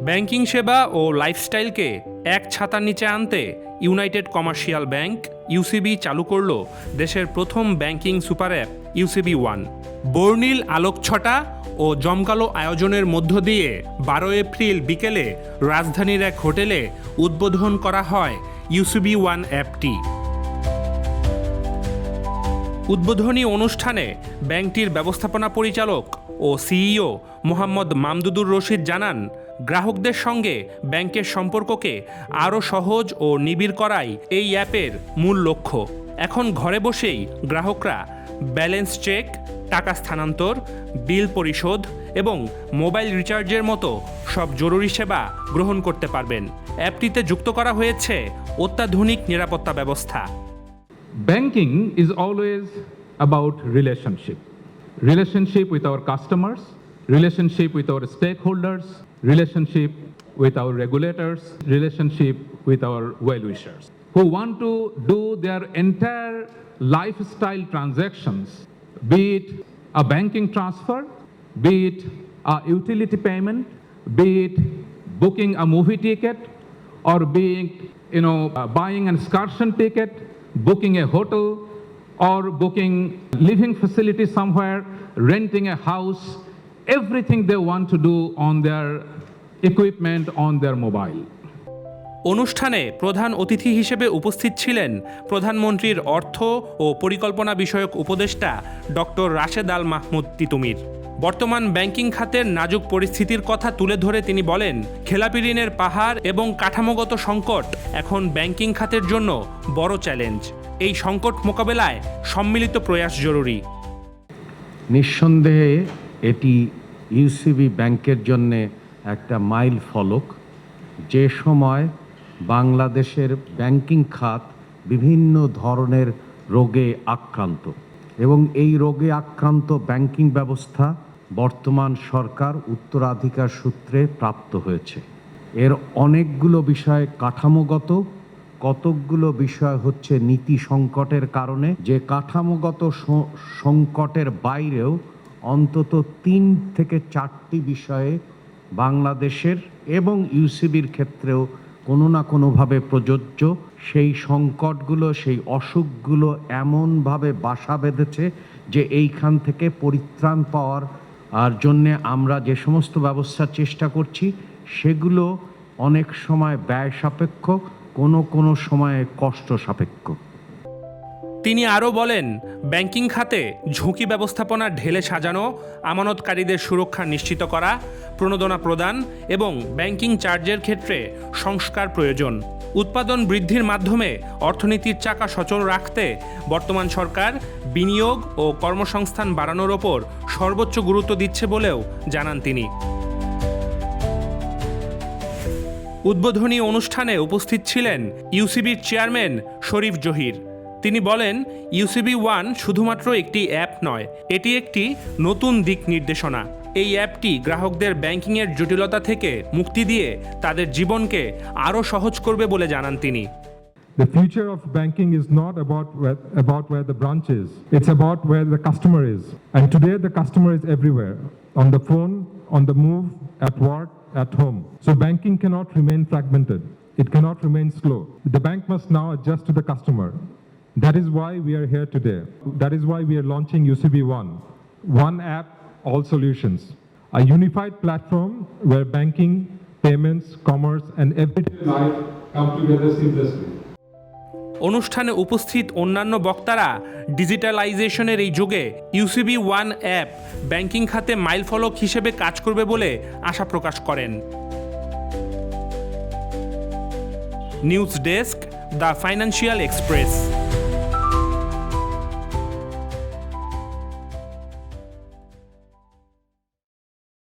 Banking সেবা ও লাইফস্টাইলকে এক ছাতার নিচে আনতে ইউনাইটেড কমার্শিয়াল ব্যাংক ইউসিবি চালু করল দেশের প্রথম banking super app UCB one. বর্ণিল আলোকছটা ও জমকালো আয়োজনের মধ্য দিয়ে 12 এপ্রিল বিকেলে রাজধানীর এক হোটেলে উদ্বোধন করা হয় ইউসিবি ওয়ান অ্যাপটি। উদ্বোধনী অনুষ্ঠানে ব্যাংকটির ব্যবস্থাপনা পরিচালক ও সিইও মোহাম্মদ মামদুদুর রশিদ জানান, গ্রাহকদের সঙ্গে ব্যাংকের সম্পর্ককে আরও সহজ ও নিবিড় করাই এই অ্যাপের মূল লক্ষ্য। এখন ঘরে বসেই গ্রাহকরা ব্যালেন্স চেক, টাকা স্থানান্তর, বিল পরিশোধ এবং মোবাইল রিচার্জের মতো সব জরুরি সেবা গ্রহণ করতে পারবেন। অ্যাপটিতে যুক্ত করা হয়েছে অত্যাধুনিক নিরাপত্তা ব্যবস্থা। Banking is always about relationship with our customers, relationship with our stakeholders, relationship with our regulators, relationship with our well-wishers who want to do their entire lifestyle transactions, be it a banking transfer, be it a utility payment, be it booking a movie ticket, or being, buying an excursion ticket, booking a hotel, or booking living facility somewhere, renting a house, everything they want to do on their equipment on their mobile. অনুষ্ঠানে প্রধান অতিথি হিসেবে উপস্থিত ছিলেন প্রধানমন্ত্রীর অর্থ ও পরিকল্পনা বিষয়ক উপদেষ্টা ডক্টর রাশেদ আল মাহমুদ তিতুমির। বর্তমান ব্যাংকিং খাতের নাজুক পরিস্থিতির কথা তুলে ধরে তিনি বলেন, খেলাপি ঋণের পাহাড় এবং কাঠামোগত সংকট এখন ব্যাংকিং খাতের জন্য বড় চ্যালেঞ্জ। এই সংকট মোকাবেলায় সম্মিলিত প্রয়াস জরুরি। নিঃসন্দেহে এটি ইউসিবি ব্যাংকের জন্য একটা মাইল ফলক। যে সময় বাংলাদেশের ব্যাংকিং খাত বিভিন্ন ধরনের রোগে আক্রান্ত এবং এই রোগে আক্রান্ত ব্যাংকিং ব্যবস্থা বর্তমান সরকার উত্তরাধিকার সূত্রে প্রাপ্ত হয়েছে। এর অনেকগুলো বিষয় কাঠামোগত, কতকগুলো বিষয় হচ্ছে নীতি সংকটের কারণে। যে কাঠামোগত সংকটের বাইরেও অন্তত 3 থেকে 4টি বিষয়ে বাংলাদেশের এবং ইউসিবির ক্ষেত্রেও কোনো না কোনোভাবে প্রযোজ্য। সেই সংকটগুলো, সেই অসুখগুলো এমনভাবে বাসা বেঁধেছে যে এইখান থেকে পরিত্রাণ পাওয়ার জন্যে আমরা যে সমস্ত ব্যবস্থার চেষ্টা করছি সেগুলো অনেক সময় ব্যয় সাপেক্ষ, কোনো সময়ে কষ্ট সাপেক্ষ। তিনি আরও বলেন, ব্যাংকিং খাতে ঝুঁকি ব্যবস্থাপনা ঢেলে সাজানো, আমানতকারীদের সুরক্ষা নিশ্চিত করা, প্রণোদনা প্রদান এবং ব্যাংকিং চার্জের ক্ষেত্রে সংস্কার প্রয়োজন। উৎপাদন বৃদ্ধির মাধ্যমে অর্থনীতির চাকা সচল রাখতে বর্তমান সরকার বিনিয়োগ ও কর্মসংস্থান বাড়ানোর ওপর সর্বোচ্চ গুরুত্ব দিচ্ছে বলেও জানান তিনি। উদ্বোধনী অনুষ্ঠানে উপস্থিত ছিলেন ইউসিবির চেয়ারম্যান শরীফ জহির। তিনি বলেন, ইউসিবি ওয়ান শুধুমাত্র একটি অ্যাপ নয়, এটি একটি নতুন দিক নির্দেশনা। এই অ্যাপটি গ্রাহকদের ব্যাংকিংয়ের জটিলতা থেকে মুক্তি দিয়ে তাদের জীবনকে আরও সহজ করবে বলে জানান তিনি। The future of banking is not about where the branch is. It's about where the customer is. And today the customer is everywhere, on the phone, on the move, at work, at home. So banking cannot remain fragmented. It cannot remain slow. The bank must now adjust to the customer. That is why we are here today. That is why we are launching UCB One. One app, all solutions. A unified platform where banking, payments, commerce, and everyday life come together seamlessly. অনুষ্ঠানে উপস্থিত অন্যান্য বক্তারা ডিজিটালাইজেশনের এই যুগে UCB one app banking খাতে মাইলফলক হিসেবে কাজ করবে বলে আশা প্রকাশ করেন। News desk, the financial express.